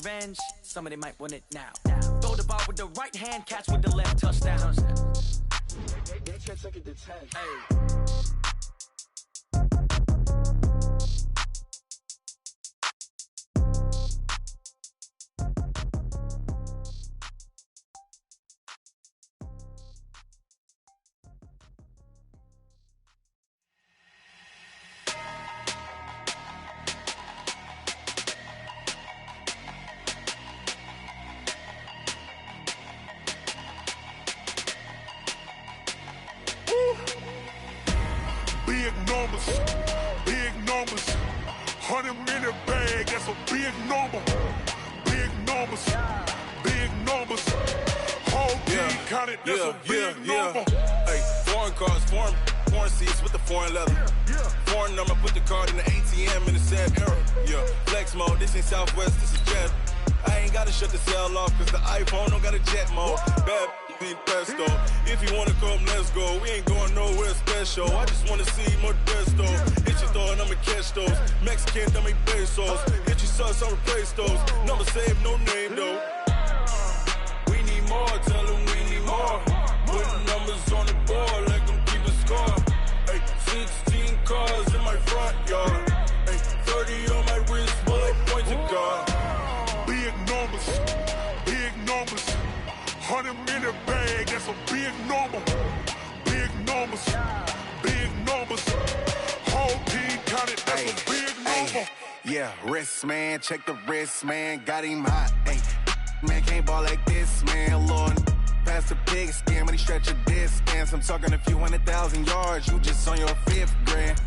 revenge, somebody might want it now. Throw the ball with the right hand, catch with the left, touchdown. They can't take it to 10. Hey. Big numbers, 100-minute bag, that's a big number. Big numbers, whole team counted, that's a big number. Hey, foreign cars, foreign seats with the foreign leather. Foreign number, put the card in the ATM in the sad era. Yeah, flex mode, this ain't Southwest, this is Jet. I ain't gotta shut the cell off, cause the iPhone don't got a jet mode. Bad be pesto. If you wanna come, let's go. We ain't going nowhere special. I just wanna see Modesto. Hit your thought, I'ma catch those. Mexican, dummy pesos. Hit your sus, I'll replace those. Number saved, no name though. We need more, tell them we need more. Putting numbers on the board like I'm keeping score. Hey, 16 cars in my front yard. Hey, 30 on my wrist, bullet point to God. Big numbers, 100-minute bag, that's a big number. Big numbers, whole team counted, that's a big number. Yeah, wrist man, check the wrist man, got him hot. Ay, man can't ball like this, man. Lord, past the pig skin, when he stretch a distance. I'm talking a few 100,000 yards, you just on your 5th grand.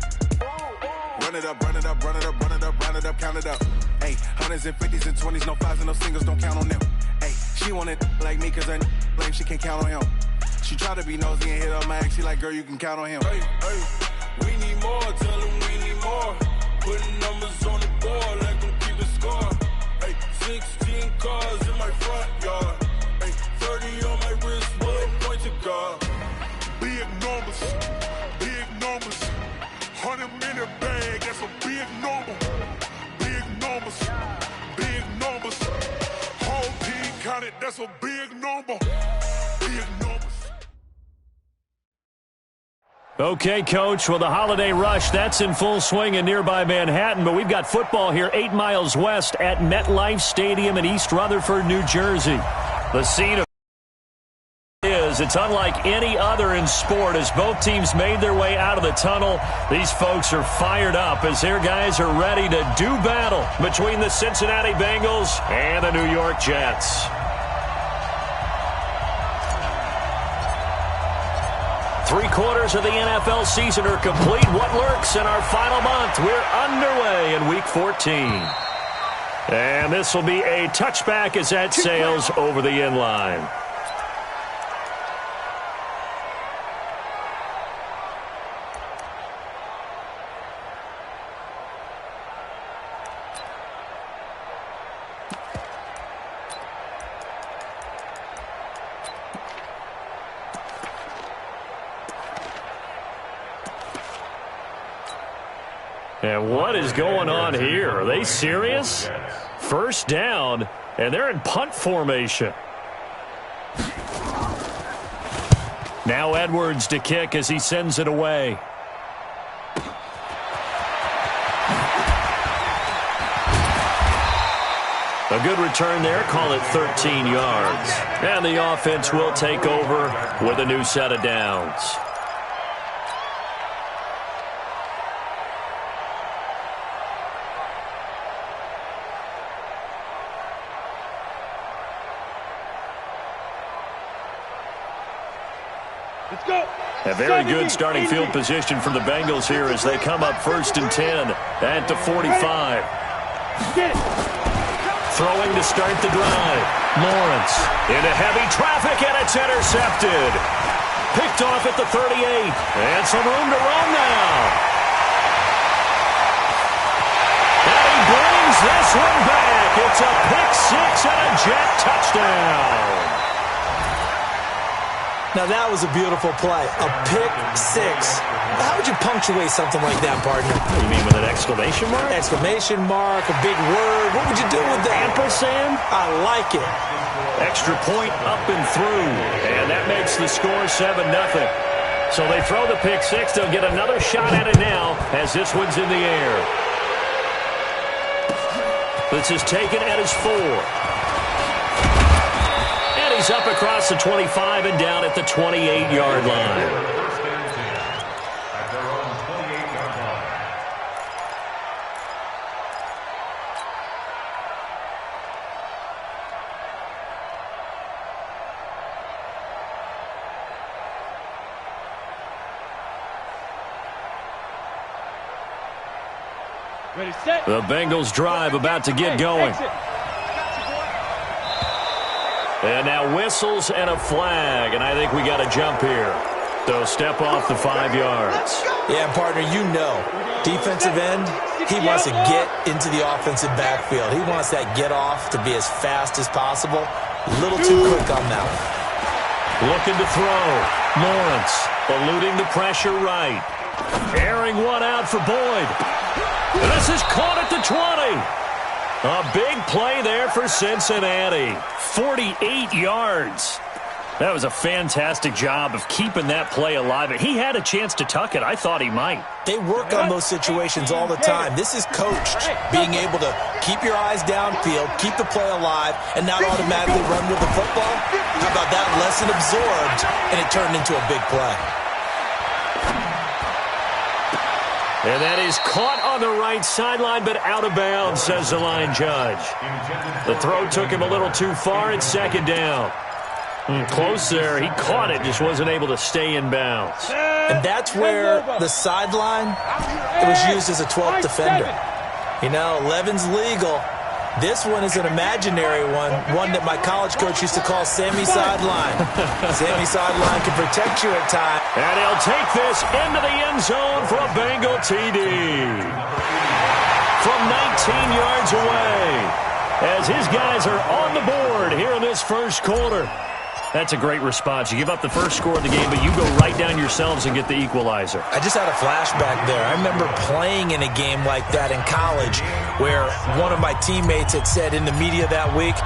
Run it up, count it up. Ay, 100s and 50s and 20s, no 5s and no singles, don't count on them. Ay, she want it like me, cause her blame, she can't count on him. She try to be nosy and hit up my ex, she like, girl, you can count on him. Hey, we need more, tell them we need more. Putting numbers on the board like I'm keeping score. Ay, 16 cars in my front yard. Ay, 30 on my wrist, bullet point to God. Big numbers, 100-minute bag, that's a big number. Big numbers, whole team counted, that's a big number. Big numbers. Okay, Coach, well, the holiday rush, that's in full swing in nearby Manhattan, but we've got football here 8 miles west at MetLife Stadium in East Rutherford, New Jersey. The scene of it's unlike any other in sport as both teams made their way out of the tunnel. These folks are fired up as their guys are ready to do battle between the Cincinnati Bengals and the New York Jets. Three-quarters of the NFL season are complete. What lurks in our final month? We're underway in Week 14. And this will be a touchback as that sails over the end line. And what is going on here? Are they serious? First down, and they're in punt formation. Now Edwards to kick as he sends it away. A good return there, call it 13 yards. And the offense will take over with a new set of downs. A very good starting field position for the Bengals here as they come up 1st and 10 at the 45. Throwing to start the drive. Lawrence into heavy traffic, and it's intercepted. Picked off at the 38. And some room to run now. And he brings this one back. It's a pick six and a Jet touchdown. Now that was a beautiful play. A pick six. How would you punctuate something like that, partner? You mean with an exclamation mark? Exclamation mark, a big word. What would you do with that? Ampersand? I like it. Extra point up and through. And that makes the score 7-0. So they throw the pick six. They'll get another shot at it now as this one's in the air. This is taken at his 4. And he's up across the 25 and down at the 28-yard line. The Bengals drive about to get going. And now whistles and a flag, and I think we got a jump here. So step off the 5 yards. Yeah, partner, you know, defensive end, he wants to get into the offensive backfield. He wants that get off to be as fast as possible. A little too quick on that one. Looking to throw. Lawrence eluding the pressure right. Airing one out for Boyd. And this is caught at the 20. A big play there for Cincinnati. 48 yards. That was a fantastic job of keeping that play alive. He had a chance to tuck it. I thought he might. They work on those situations all the time. This is coached, being able to keep your eyes downfield, keep the play alive, and not automatically run with the football. How about that? Lesson absorbed, and it turned into a big play. And that is caught on the right sideline, but out of bounds, says the line judge. The throw took him a little too far. It's second down. Close there. He caught it, just wasn't able to stay in bounds. And that's where the sideline, it was used as a 12th defender. You know, 11's legal. This one is an imaginary one that my college coach used to call Sammy Sideline. Sammy Sideline can protect you at times. And he'll take this into the end zone for a Bengal TD. From 19 yards away, as his guys are on the board here in this first quarter. That's a great response. You give up the first score of the game, but you go right down yourselves and get the equalizer. I just had a flashback there. I remember playing in a game like that in college where one of my teammates had said in the media that week,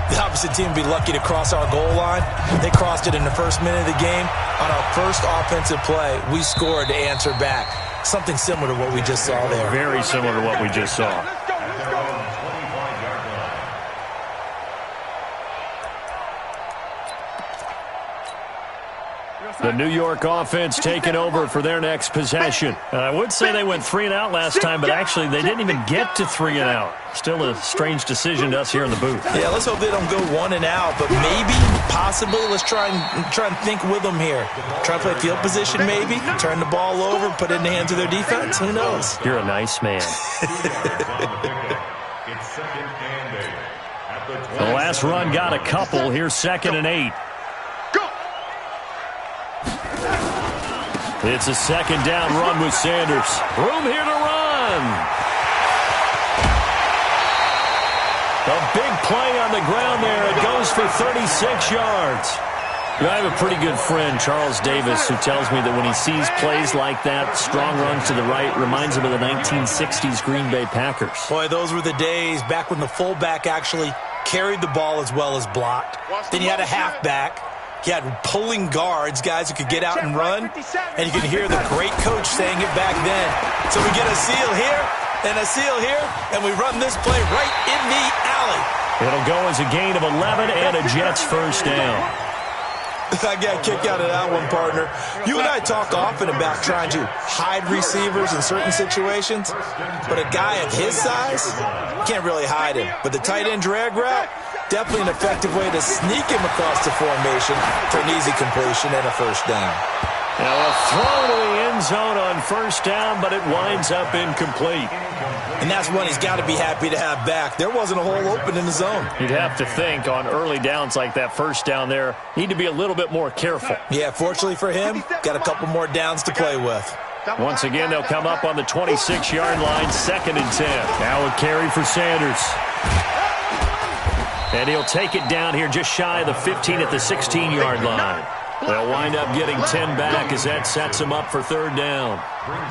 the opposite team would be lucky to cross our goal line. They crossed it in the first minute of the game. On our first offensive play, we scored to answer back. Something similar to what we just saw there. Very similar to what we just saw. The New York offense taking over for their next possession. I would say they went 3 and out last time, but actually they didn't even get to 3 and out. Still a strange decision to us here in the booth. Yeah, let's hope they don't go 1 and out, but maybe, possibly, let's try and think with them here. Try to play field position maybe, turn the ball over, put it in the hands of their defense. Who knows? You're a nice man. The last run got a couple. Here's 2nd and 8. It's a 2nd down run with Sanders. Room here to run. A big play on the ground there. It goes for 36 yards. I have a pretty good friend, Charles Davis, who tells me that when he sees plays like that, strong runs to the right, reminds him of the 1960s Green Bay Packers. Boy, those were the days back when the fullback actually carried the ball as well as blocked. Then you had a halfback. He had pulling guards, guys who could get out and run, and you could hear the great coach saying it back then. So we get a seal here and a seal here, and we run this play right in the alley. It'll go as a gain of 11 and a Jets first down. I got a kick out of that one, partner. You and I talk often about trying to hide receivers in certain situations, but a guy of his size can't really hide him. But the tight end drag route, definitely an effective way to sneak him across the formation for an easy completion and a first down. Now a throw to the end zone on first down, but it winds up incomplete. And that's one he's got to be happy to have back. There wasn't a hole open in the zone. You'd have to think on early downs like that first down there, need to be a little bit more careful. Yeah, fortunately for him, got a couple more downs to play with. Once again, they'll come up on the 26-yard line, 2nd and 10. Now a carry for Sanders. And he'll take it down here just shy of the 15 at the 16-yard line. They'll wind up getting 10 back as that sets them up for third down.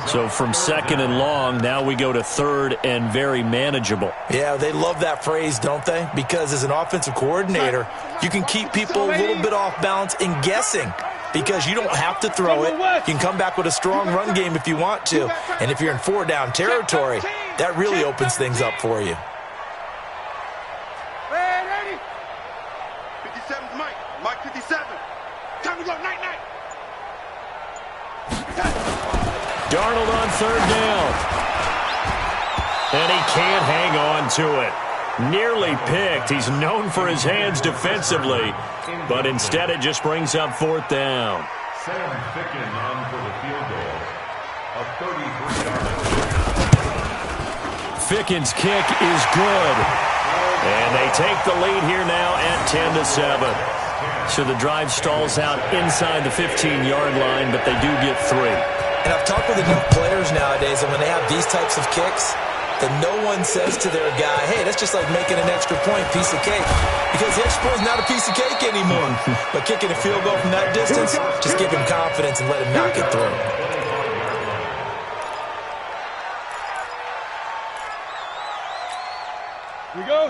So from second and long, now we go to third and very manageable. Yeah, they love that phrase, don't they? Because as an offensive coordinator, you can keep people a little bit off balance and guessing because you don't have to throw it. You can come back with a strong run game if you want to. And if you're in four-down territory, that really opens things up for you. 57's Mike. Mike 57. Time to go. Night. Darnold on third down. And he can't hang on to it. Nearly picked. He's known for his hands defensively, but instead it just brings up fourth down. Sam Ficken on for the field goal. A 33-yard. Ficken's kick is good. And they take the lead here now at 10-7. So the drive stalls out inside the 15-yard line, but they do get 3. And I've talked with enough players nowadays, and when they have these types of kicks, that no one says to their guy, hey, that's just like making an extra point, piece of cake. Because the extra point is not a piece of cake anymore. But kicking a field goal from that distance, just give him confidence and let him knock it through.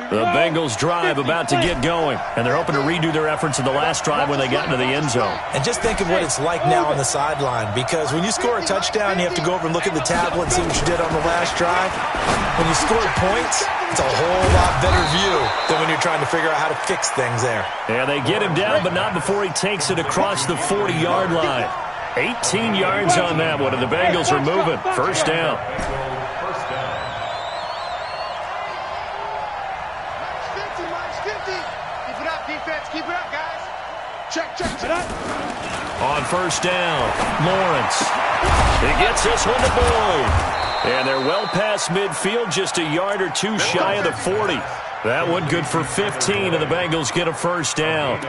The Bengals drive about to get going, and they're hoping to redo their efforts in the last drive when they got into the end zone. And just think of what it's like now on the sideline, because when you score a touchdown, you have to go over and look at the tablet and see what you did on the last drive. When you scored points, it's a whole lot better view than when you're trying to figure out how to fix things there. Yeah, they get him down, but not before he takes it across the 40-yard line. 18 yards on that one, and the Bengals are moving. First down. On first down, Lawrence. He gets this one to Boyd. And they're well past midfield, just a yard or two shy of the 40. That one good for 15, and the Bengals get a first down.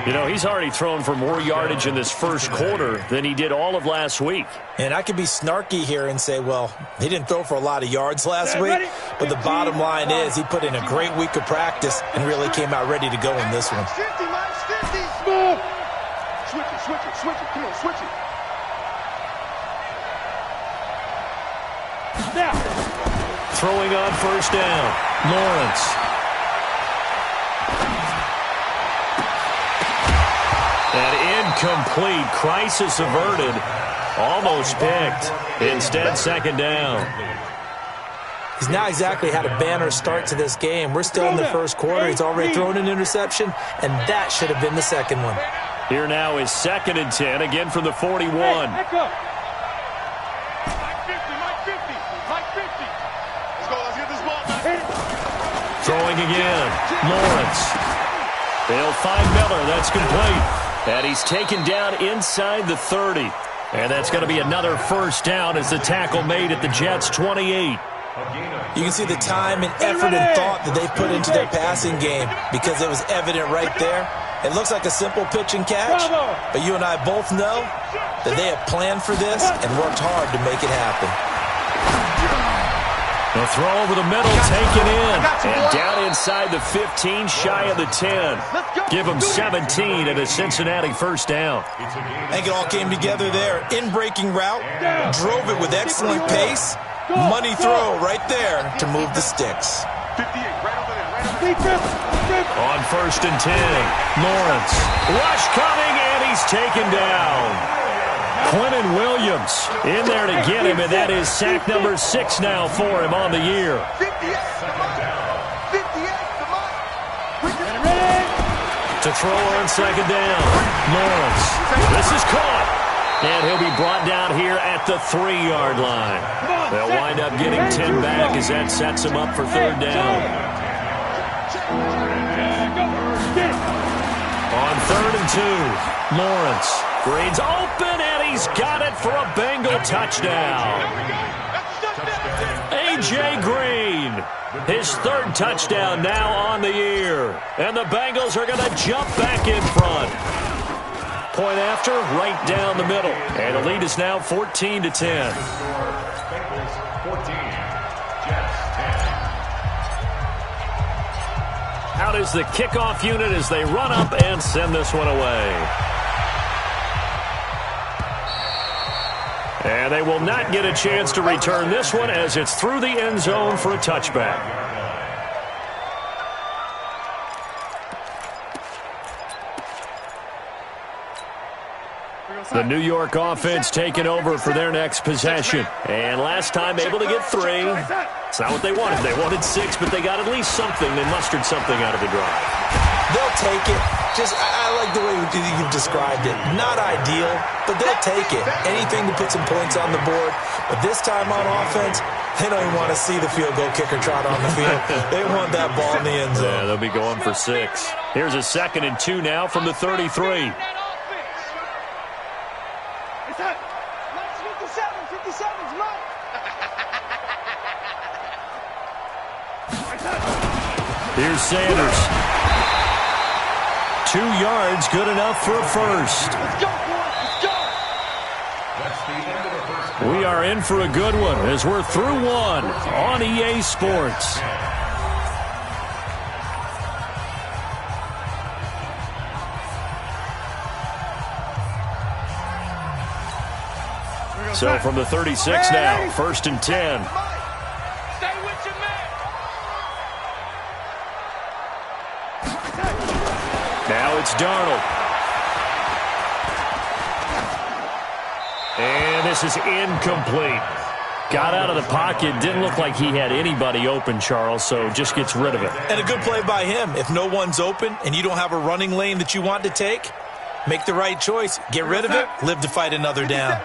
You know, he's already thrown for more yardage in this first quarter than he did all of last week. And I could be snarky here and say, well, he didn't throw for a lot of yards last week, but the bottom line is he put in a great week of practice and really came out ready to go in this one. Switch it. Come on, switch it. Now. Throwing on first down, Lawrence. An incomplete, crisis averted, almost picked. Instead, second down. He's not exactly had a banner start to this game. We're still in the first quarter. He's already thrown an interception, and that should have been the second one. Here now is 2nd and 10, again from the 41. Mike 50. Let's get this ball. Throwing again, Lawrence. They'll find Miller, that's complete. And he's taken down inside the 30. And that's going to be another first down as the tackle made at the Jets' 28. You can see the time and effort and thought that they put into their passing game because it was evident right there. It looks like a simple pitch and catch, but you and I both know that they have planned for this and worked hard to make it happen. The throw over the middle, taken in, and down inside the 15, shy of the 10. Give them 17 at a Cincinnati first down. I think it all came together there. In-breaking route, drove it with excellent pace. Money throw right there to move the sticks. 58, right over there. On first and 10, Lawrence. Rush coming, and he's taken down. Quentin Williams in there to get him, and that is sack number 6 now for him on the year. 58, To throw on second down, Lawrence. This is caught. And he'll be brought down here at the 3-yard line. They'll wind up getting 10 back as that sets him up for third down. On 3rd and 2, Lawrence. Green's open, and he's got it for a Bengal touchdown. A.J. Green, his 3rd touchdown now on the year. And the Bengals are going to jump back in front. Point after, right down the middle. And the lead is now 14-10. Bengals 14, Jets 10. Out is the kickoff unit as they run up and send this one away. And they will not get a chance to return this one as it's through the end zone for a touchback. The New York offense taking over for their next possession. And last time able to get 3. It's not what they wanted. They wanted 6, but they got at least something. They mustered something out of the drive. They'll take it. I like the way you've described it. Not ideal, but they'll take it. Anything to put some points on the board. But this time on offense, they don't even want to see the field goal kicker trot on the field. They want that ball in the end zone. Yeah, they'll be going for 6. Here's a 2nd and 2 now from the 33. Here's Sanders. 2 yards, good enough for a first. Let's go, boys. Let's go. We are in for a good one as we're through 1 on EA Sports. So from the 36 now, 1st and 10. Now it's Darnold. And this is incomplete. Got out of the pocket. Didn't look like he had anybody open, Charles, so just gets rid of it. And a good play by him. If no one's open and you don't have a running lane that you want to take, make the right choice. Get rid of it. Live to fight another down.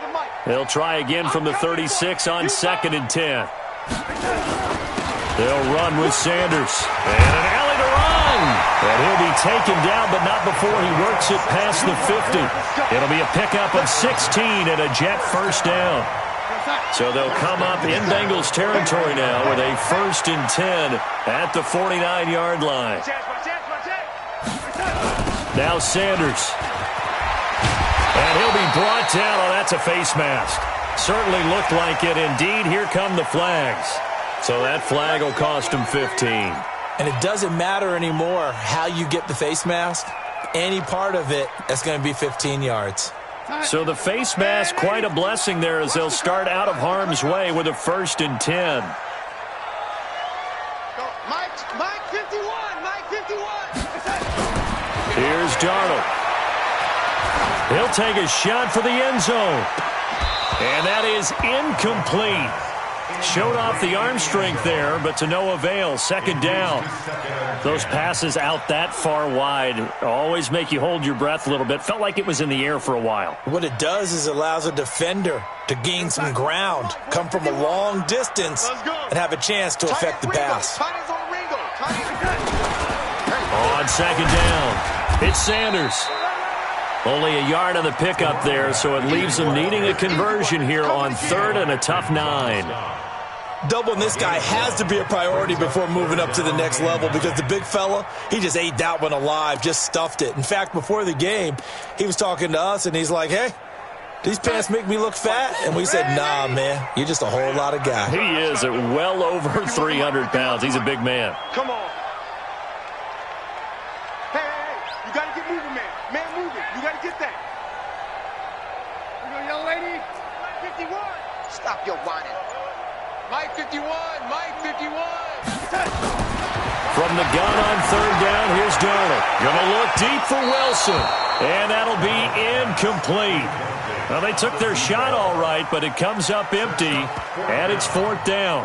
They'll try again from the 36 on 2nd and 10. They'll run with Sanders. And an alley to run. And he'll be taken down, but not before he works it past the 50. It'll be a pickup of 16 and a Jet first down. So they'll come up in Bengals territory now with a 1st and 10 at the 49-yard line. Now Sanders. And he'll be brought down. Oh, that's a face mask. Certainly looked like it. Indeed, here come the flags. So that flag will cost him 15. And it doesn't matter anymore how you get the face mask. Any part of it, that's going to be 15 yards. So the face mask, quite a blessing there as they'll start out of harm's way with a 1st and 10. Mike 51, Mike 51. Here's Darnold. He'll take a shot for the end zone. And that is incomplete. Showed off the arm strength there, but to no avail. 2nd down. Those passes out that far wide always make you hold your breath a little bit. Felt like it was in the air for a while. What it does is it allows a defender to gain some ground, come from a long distance, and have a chance to affect the pass. On 2nd down, it's Sanders. Only a yard on the pickup there, so it leaves them needing a conversion here on 3rd and a tough 9. Doubling this guy has to be a priority before moving up to the next level because the big fella, he just ate that one alive, just stuffed it. In fact, before the game, he was talking to us, and he's like, hey, these pants make me look fat? And we said, nah, man, you're just a whole lot of guy. He is at well over 300 pounds. He's a big man. Come on. Hey, you got to get moving, man. Man, moving. You got to get that. You know, young lady, 51. Stop your whining. Mike 51, Mike 51. From the gun on 3rd down, here's Darnold. Gonna look deep for Wilson. And that'll be incomplete. Well, they took their shot all right, but it comes up empty. And it's 4th down.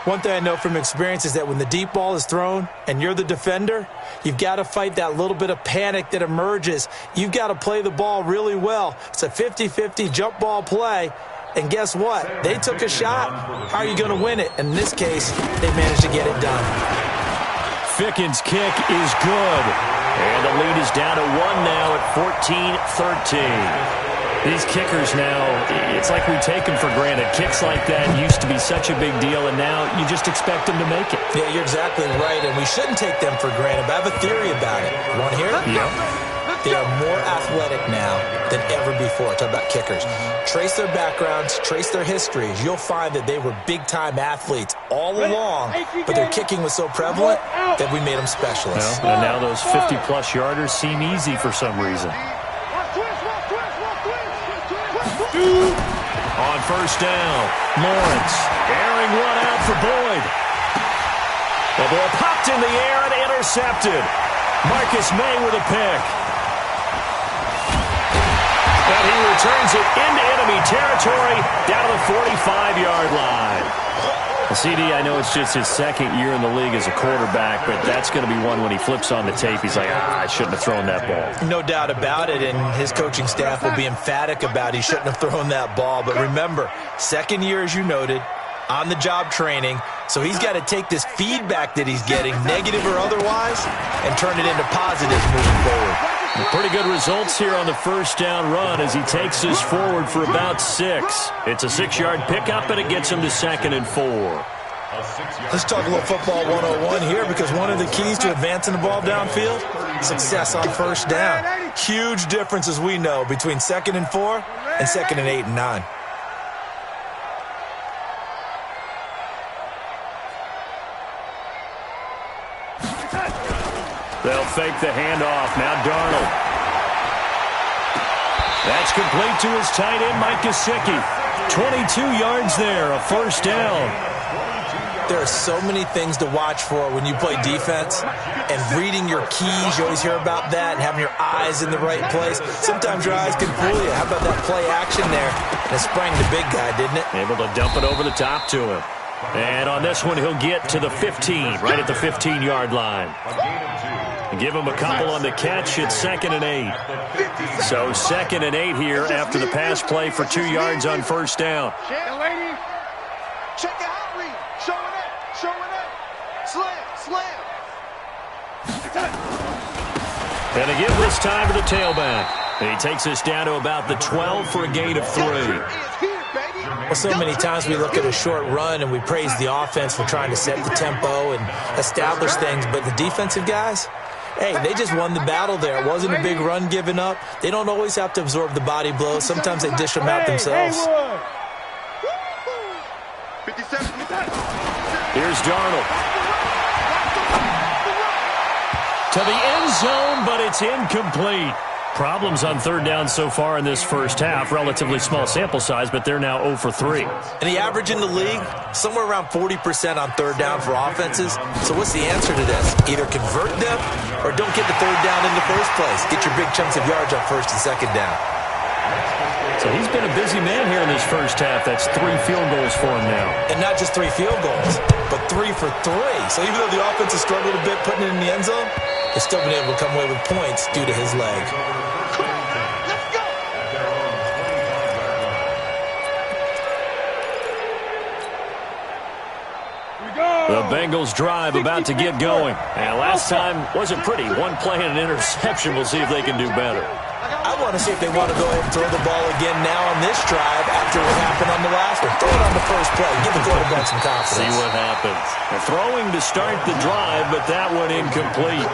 One thing I know from experience is that when the deep ball is thrown and you're the defender, you've got to fight that little bit of panic that emerges. You've got to play the ball really well. It's a 50-50 jump ball play. And guess what? They took a shot. How are you going to win it? In this case, they managed to get it done. Ficken's kick is good. And the lead is down to 1 now at 14-13. These kickers now, it's like we take them for granted. Kicks like that used to be such a big deal, and now you just expect them to make it. Yeah, you're exactly right, and we shouldn't take them for granted. But I have a theory about it. You want to hear it? Yeah. They are more athletic now than ever before. Talk about kickers. Trace their backgrounds, trace their histories. You'll find that they were big-time athletes all along, but their kicking was so prevalent that we made them specialists. Well, and now those 50-plus yarders seem easy for some reason. On first down, Lawrence airing one out for Boyd. The ball popped in the air and intercepted. Marcus May with a pick. And he returns it into enemy territory down to the 45-yard line. CD, I know it's just his second year in the league as a quarterback, but that's going to be one when he flips on the tape. He's like, I shouldn't have thrown that ball. No doubt about it, and his coaching staff will be emphatic about he shouldn't have thrown that ball. But remember, second year, as you noted, on-the-job training, so he's got to take this feedback that he's getting, negative or otherwise, and turn it into positives moving forward. Pretty good results here on the first down run as he takes this forward for about 6. It's a 6-yard pickup, and it gets him to 2nd and 4. Let's talk a little football 101 here, because one of the keys to advancing the ball downfield, success on first down. Huge difference, as we know, between 2nd and 4 and 2nd and 8 and 9. They'll fake the handoff. Now Darnold. That's complete to his tight end, Mike Gesicki. 22 yards there, a first down. There are so many things to watch for when you play defense, and reading your keys, you always hear about that, and having your eyes in the right place. Sometimes your eyes can fool you. How about that play action there? And it sprang the big guy, didn't it? Able to dump it over the top to him. And on this one, he'll get to the 15, right at the 15-yard line. Give him a couple on the catch. It's 2nd and 8. So 2nd and 8 here after the pass play for 2 yards on first down. Lady, check the out read. Showing up. Slam. And they give this time to the tailback. And he takes us down to about the 12 for a gain of 3. Well, so many times we look at a short run and we praise the offense for trying to set the tempo and establish things, but the defensive guys, hey, they just won the battle there. It wasn't a big run given up. They don't always have to absorb the body blows. Sometimes they dish them out themselves. Here's Darnold. To the end zone, but it's incomplete. Problems on third down so far in this first half. Relatively small sample size, but they're now 0 for 3. And the average in the league, somewhere around 40% on third down for offenses. So what's the answer to this? Either convert them or don't get the third down in the first place. Get your big chunks of yards on first and second down. So he's been a busy man here in this first half. That's 3 field goals for him now. And not just 3 field goals, but 3 for 3. So even though the offense has struggled a bit putting it in the end zone, they've still been able to come away with points due to his leg. The Bengals drive about to get going. And last time wasn't pretty. One play and an interception. We'll see if they can do better. I want to see if they want to go ahead and throw the ball again now on this drive after what happened on the last one. Throw it on the first play. Give the quarterback some confidence. See what happens. They're throwing to start the drive, but that one incomplete.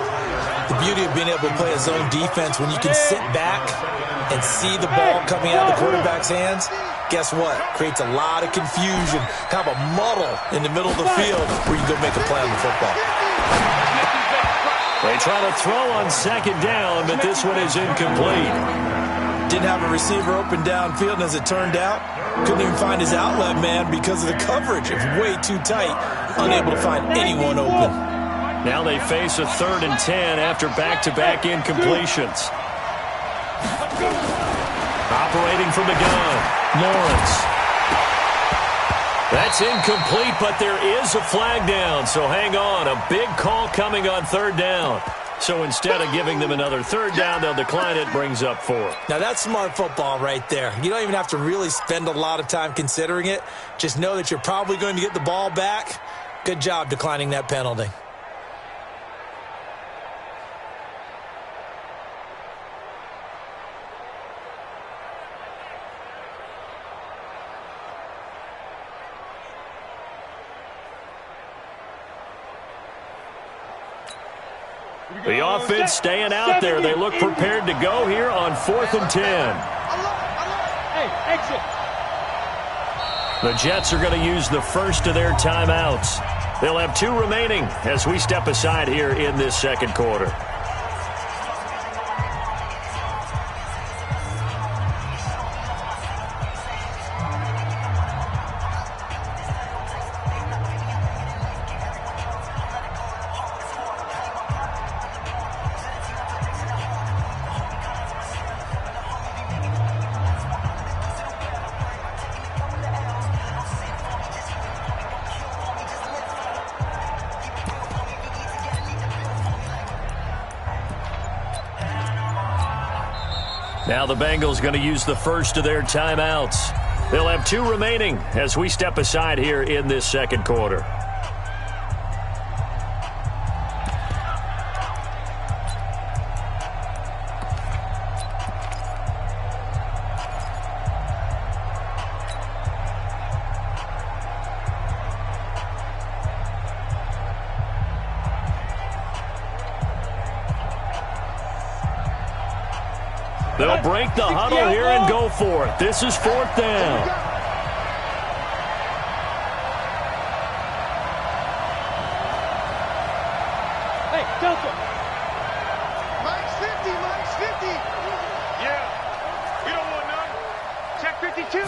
The beauty of being able to play a zone defense when you can sit back and see the ball coming out of the quarterback's hands, guess what? Creates a lot of confusion, kind of a muddle in the middle of the field where you go make a play on the football. They try to throw on second down, but this one is incomplete. Didn't have a receiver open downfield, and as it turned out, couldn't even find his outlet man because of the coverage. It was way too tight, unable to find anyone open. Now they face a 3rd and 10 after back-to-back incompletions. Operating from the gun, Lawrence. That's incomplete, but there is a flag down, so hang on. A big call coming on 3rd down. So instead of giving them another 3rd down, they'll decline it, brings up 4. Now that's smart football right there. You don't even have to really spend a lot of time considering it. Just know that you're probably going to get the ball back. Good job declining that penalty. The offense staying out there. They look prepared to go here on 4th and 10. Hey, exit. The Jets are going to use the first of their timeouts. They'll have 2 remaining as we step aside here in this second quarter. Now the Bengals going to use the first of their timeouts. They'll have 2 remaining as we step aside here in this second quarter. They'll break the huddle here and go for it. This is 4th down. Hey, Delta. Mike's 50, Mike's 50. Yeah, we don't want none. Check 52.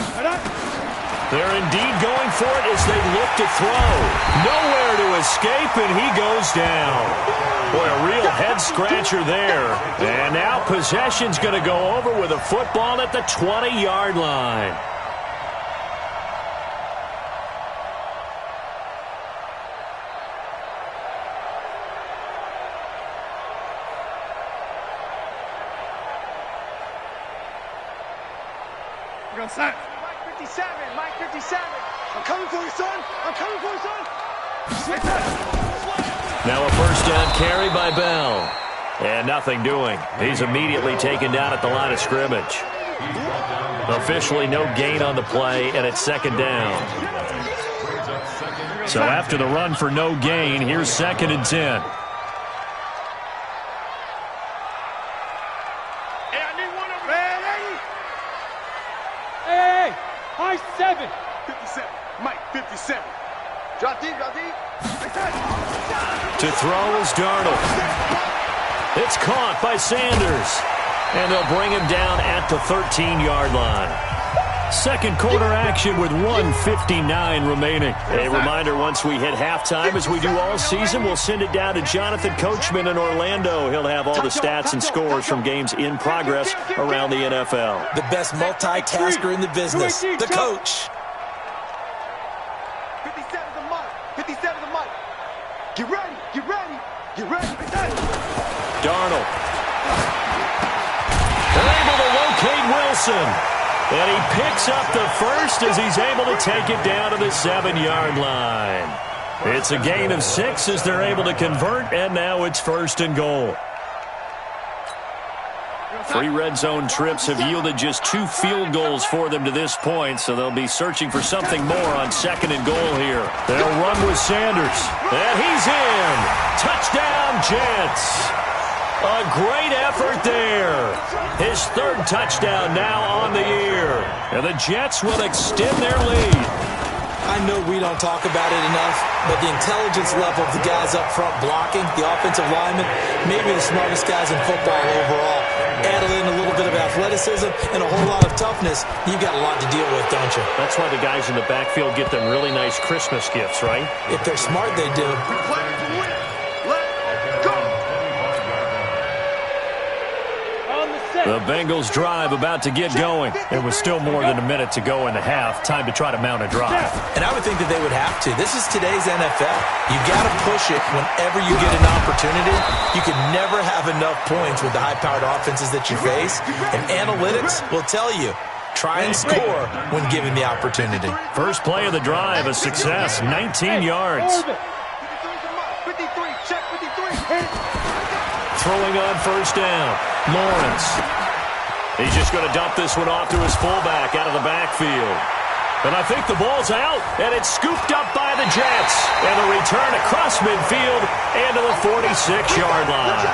They're indeed going for it as they look to throw. Nowhere to escape, and he goes down. Boy, a real head-scratcher there. And now possession's going to go over with a football at the 20-yard line. We're going to snap. Mike 57, Mike 57. I'm coming for you, son. I'm coming for you, son. Now a first down carry by Bell. And nothing doing. He's immediately taken down at the line of scrimmage. Officially no gain on the play, and it's 2nd down. So after the run for no gain, here's 2nd and 10. Hey, I need one over there. Hey, high 7. 57. Mike, 57. Drop deep, drop deep. To throw is Darnold. It's caught by Sanders. And they'll bring him down at the 13-yard line. Second quarter action with 1:59 remaining. A reminder, once we hit halftime, as we do all season, we'll send it down to Jonathan Coachman in Orlando. He'll have all the stats and scores from games in progress around the NFL. The best multitasker in the business, the coach. 57 to Mike. 57 to Mike. Get ready. Get ready. Get ready. Darnold. They're able to locate Wilson. And he picks up the first as he's able to take it down to the 7-yard line. It's a gain of 6 as they're able to convert, and now it's 1st and goal. 3 red zone trips have yielded just 2 field goals for them to this point, so they'll be searching for something more on 2nd and goal here. They'll run with Sanders, and he's in. Touchdown, Jets. A great effort there. His 3rd touchdown now on the year. And the Jets will extend their lead. I know we don't talk about it enough, but the intelligence level of the guys up front blocking, the offensive linemen, maybe the smartest guys in football overall. Add in a little bit of athleticism and a whole lot of toughness, you've got a lot to deal with, don't you? That's why the guys in the backfield get them really nice Christmas gifts, right? If they're smart, they do. The Bengals drive about to get going. It was still more than a minute to go in the half. Time to try to mount a drive. And I would think that they would have to. This is today's NFL. You got to push it whenever you get an opportunity. You can never have enough points with the high-powered offenses that you face. And analytics will tell you, try and score when given the opportunity. First play of the drive, a success, 19 yards. 53, check 53. Throwing on first down, Lawrence. He's just going to dump this one off to his fullback out of the backfield. And I think the ball's out, and it's scooped up by the Jets. And the return across midfield and to the 46-yard line.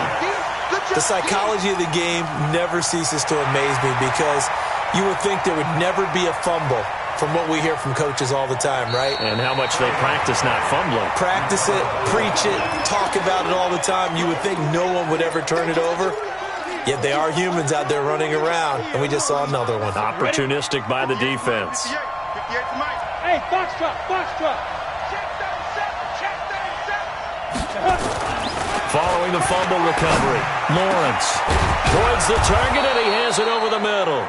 The psychology of the game never ceases to amaze me because you would think there would never be a fumble from what we hear from coaches all the time, right? And how much they practice not fumbling. Practice it, preach it, talk about it all the time. You would think no one would ever turn it over. Yet they are humans out there running around, and we just saw another one. Opportunistic by the defense. Hey, Foxtrot, Foxtrot. Check 37, check 37. Following the fumble recovery, Lawrence towards the target, and he has it over the middle.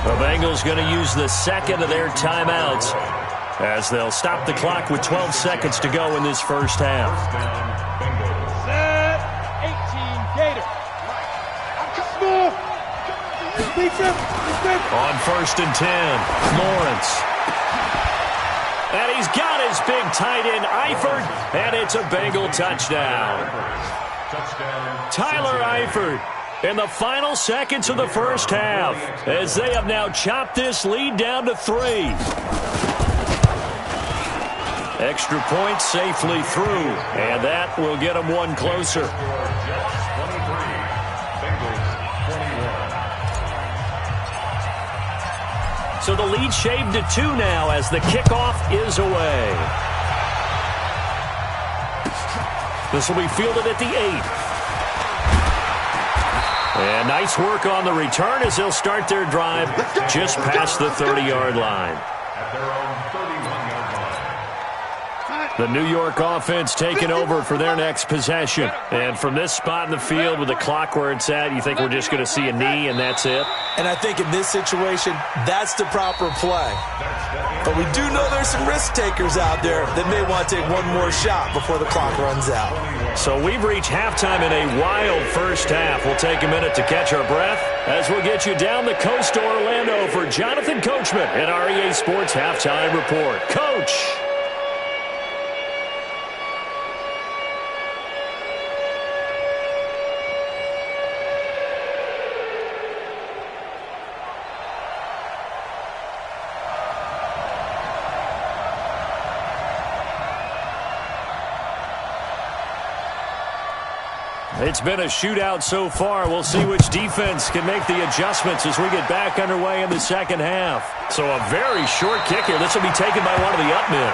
The Bengals going to use the 2nd of their timeouts as they'll stop the clock with 12 seconds to go in this first half. Set, 18, Gator. On 1st and 10, Lawrence. And he's got his big tight end, Eifert, and it's a Bengal touchdown. Tyler Eifert in the final seconds of the first half, as they have now chopped this lead down to 3. Extra point safely through, and that will get them one closer. So the lead shaved to 2 now as the kickoff is away. This will be fielded at the 8. And nice work on the return as they'll start their drive just past the 30-yard line. At their own 31-yard line. The New York offense taking over for their next possession. And from this spot in the field with the clock where it's at, you think we're just going to see a knee and that's it? And I think in this situation, that's the proper play. But we do know there's some risk takers out there that may want to take one more shot before the clock runs out. So we've reached halftime in a wild first half. We'll take a minute to catch our breath as we'll get you down the coast to Orlando for Jonathan Coachman at our EA Sports Halftime Report. Coach! It's been a shootout so far. We'll see which defense can make the adjustments as we get back underway in the second half. So a very short kick here. This will be taken by one of the up men.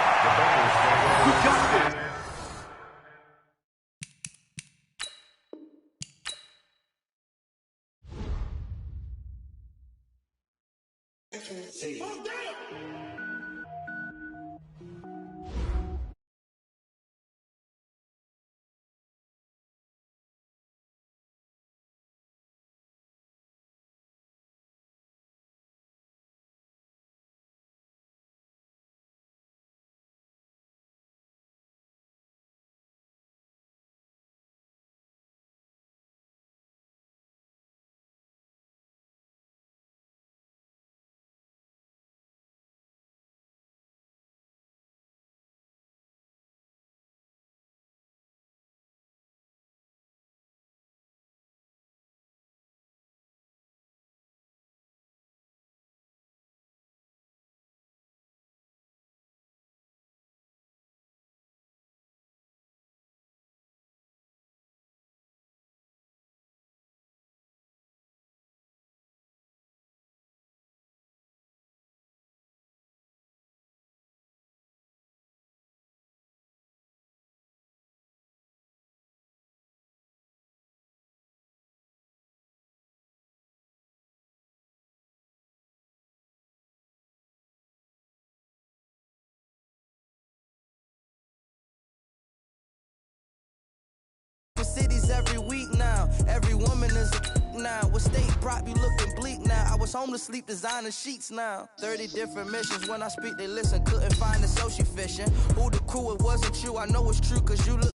Cities every week now. Every woman is a now. What state prop you looking bleak now? I was home to sleep designer sheets now. 30 different missions. When I speak, they listen. Couldn't find it, so she fishing. Who the crew? It wasn't you. I know it's true, cause you look.